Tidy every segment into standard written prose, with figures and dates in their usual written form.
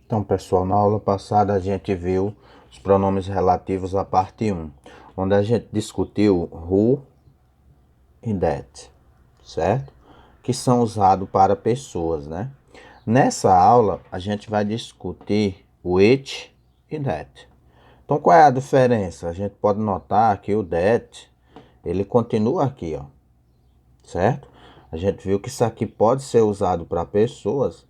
Então, pessoal, na aula passada a gente viu os pronomes relativos à parte 1, onde a gente discutiu who e that, certo? Que são usados para pessoas, né? Nessa aula, a gente vai discutir o which e that. Então, qual é a diferença? A gente pode notar que o that, ele continua aqui, ó, certo? A gente viu que isso aqui pode ser usado para pessoas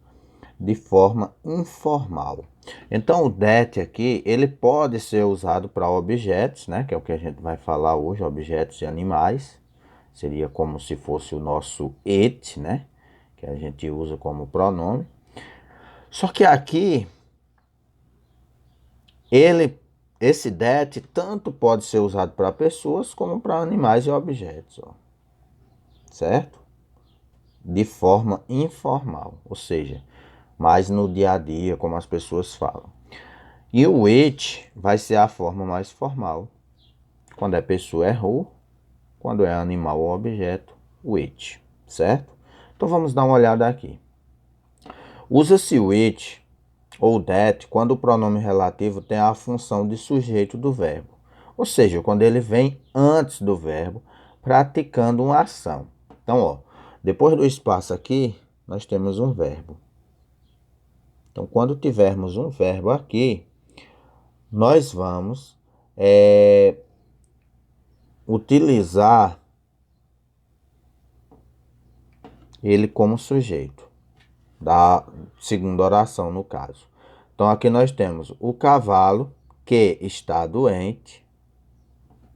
de forma informal. Então o that aqui, ele pode ser usado para objetos, né, que é o que a gente vai falar hoje, objetos e animais. Seria como se fosse o nosso it, né, que a gente usa como pronome. Só que aqui esse that tanto pode ser usado para pessoas como para animais e objetos, ó, certo? De forma informal, ou seja, mais no dia a dia, como as pessoas falam. E o it vai ser a forma mais formal. Quando é pessoa é who, quando é animal ou objeto, o it, certo? Então vamos dar uma olhada aqui. Usa-se o it ou that quando o pronome relativo tem a função de sujeito do verbo. Ou seja, quando ele vem antes do verbo, praticando uma ação. Então, ó, depois do espaço aqui, nós temos um verbo. Então, quando tivermos um verbo aqui, nós vamos utilizar ele como sujeito da segunda oração, no caso. Então, aqui nós temos o cavalo que está doente.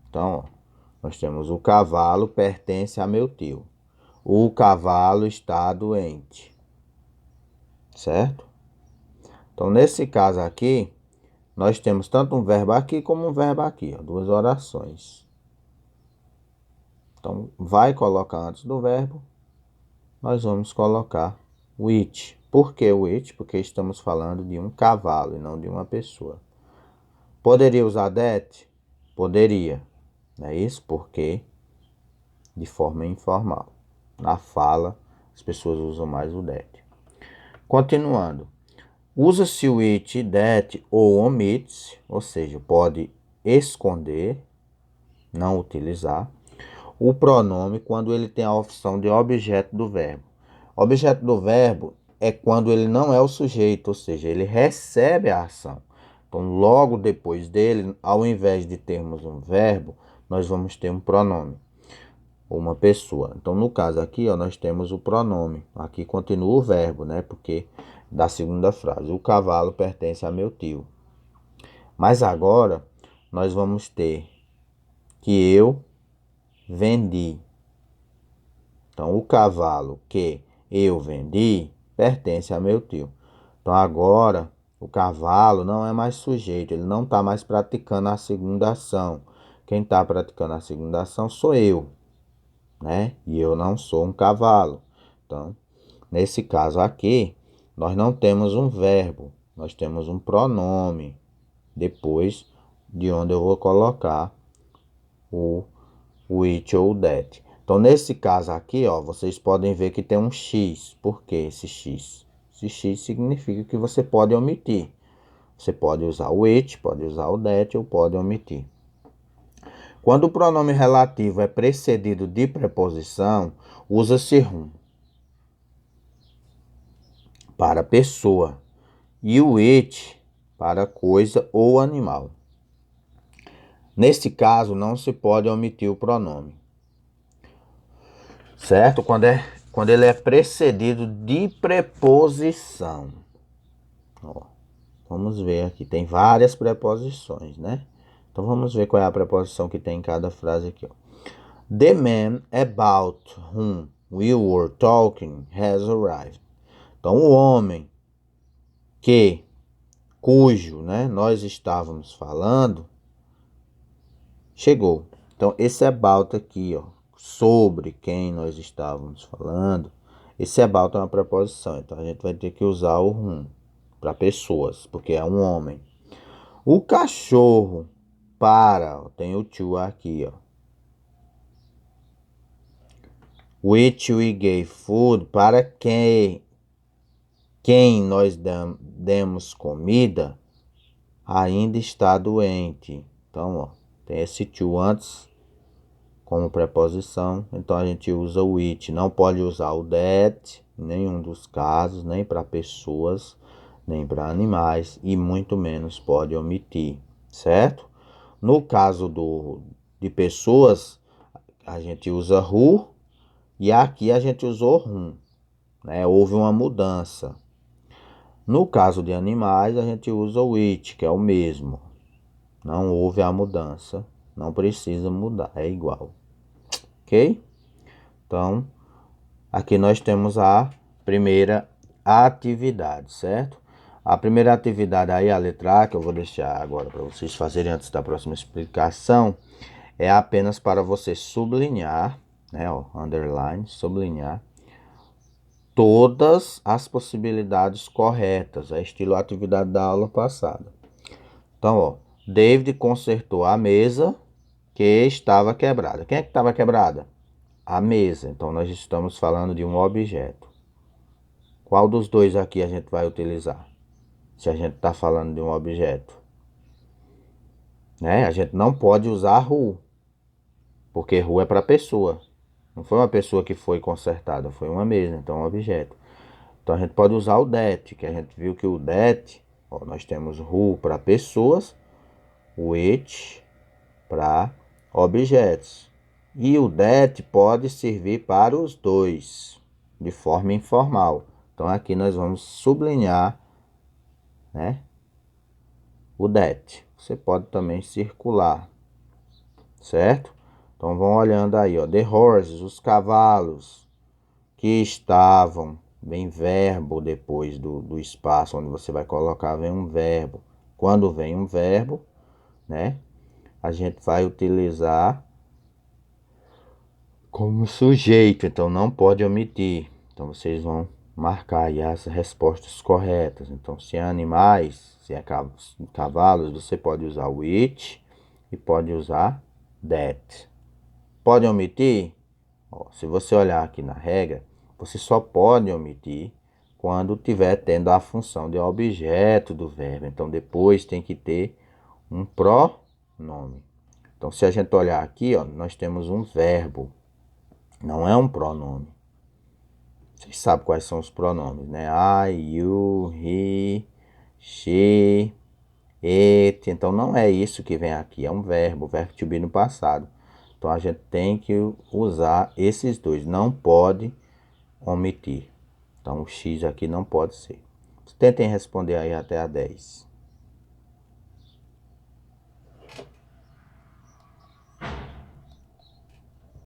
Então, ó, nós temos o cavalo pertence a meu tio. O cavalo está doente. Certo? Então, nesse caso aqui, nós temos tanto um verbo aqui como um verbo aqui, ó, duas orações. Então, vai colocar antes do verbo, nós vamos colocar o it. Por que o it? Porque estamos falando de um cavalo e não de uma pessoa. Poderia usar that? Poderia. Não é isso? Porque de forma informal. Na fala, as pessoas usam mais o that. Continuando. Usa-se o it, that ou omite, ou seja, pode esconder, não utilizar, o pronome quando ele tem a opção de objeto do verbo. Objeto do verbo é quando ele não é o sujeito, ou seja, ele recebe a ação. Então, logo depois dele, ao invés de termos um verbo, nós vamos ter um pronome, ou uma pessoa. Então, no caso aqui, ó, nós temos o pronome. Aqui continua o verbo, né? Porque da segunda frase, o cavalo pertence a meu tio. Mas agora, nós vamos ter que eu vendi. Então, o cavalo que eu vendi pertence a meu tio. Então, agora, o cavalo não é mais sujeito, ele não está mais praticando a segunda ação. Quem está praticando a segunda ação sou eu, né? E eu não sou um cavalo. Então, nesse caso aqui, nós não temos um verbo, nós temos um pronome. Depois de onde eu vou colocar o it ou that. Então, nesse caso aqui, ó, vocês podem ver que tem um X. Por que esse X? Esse X significa que você pode omitir. Você pode usar o it, pode usar o that ou pode omitir. Quando o pronome relativo é precedido de preposição, usa-se whom para pessoa e o it para coisa ou animal. Neste caso, não se pode omitir o pronome. Certo? Quando ele é precedido de preposição. Ó, vamos ver aqui, tem várias preposições, né? Então vamos ver qual é a preposição que tem em cada frase aqui, ó. The man about whom we were talking has arrived. Então o homem cujo, né, nós estávamos falando chegou. Então esse about aqui, ó, sobre quem nós estávamos falando, esse about é uma preposição, então a gente vai ter que usar o whom para pessoas, porque é um homem. O cachorro para, tem o to aqui, ó. Which we gave food, para quem quem nós demos comida ainda está doente. Então, ó, tem esse to antes como preposição, então a gente usa o it. Não pode usar o that em nenhum dos casos, nem para pessoas, nem para animais, e muito menos pode omitir, certo? No caso de pessoas, a gente usa who, e aqui a gente usou whom, né? Houve uma mudança. No caso de animais, a gente usa o it, que é o mesmo. Não houve a mudança, não precisa mudar, é igual. Ok? Então, aqui nós temos a primeira atividade, certo? A primeira atividade aí, a letra A, que eu vou deixar agora para vocês fazerem antes da próxima explicação, é apenas para você sublinhar, né, ó, underline, sublinhar todas as possibilidades corretas, é estilo atividade da aula passada. Então, ó, David consertou a mesa que estava quebrada. Quem é que estava quebrada? A mesa. Então, nós estamos falando de um objeto. Qual dos dois aqui a gente vai utilizar? Se a gente está falando de um objeto, né? A gente não pode usar who, porque who é para pessoa. Não foi uma pessoa que foi consertada, foi uma mesa, então um objeto. Então a gente pode usar o that, que a gente viu que o that, ó, nós temos who para pessoas, o it para objetos. E o that pode servir para os dois, de forma informal. Então aqui nós vamos sublinhar, né, o that. Você pode também circular, certo? Então vão olhando aí, ó, the horses, os cavalos que estavam, vem verbo depois do espaço onde você vai colocar, vem um verbo. Quando vem um verbo, né, a gente vai utilizar como sujeito, então não pode omitir. Então vocês vão marcar aí as respostas corretas. Então, se é animais, se é cavalos, você pode usar o it e pode usar that. Pode omitir? Ó, se você olhar aqui na regra, você só pode omitir quando tiver tendo a função de objeto do verbo. Então, depois tem que ter um pronome. Então, se a gente olhar aqui, ó, nós temos um verbo. Não é um pronome. Vocês sabem quais são os pronomes, né? I, you, he, she, it. Então não é isso que vem aqui, é um verbo, o verbo to be no passado. Então a gente tem que usar esses dois, não pode omitir. Então o X aqui não pode ser. Tentem responder aí até a 10.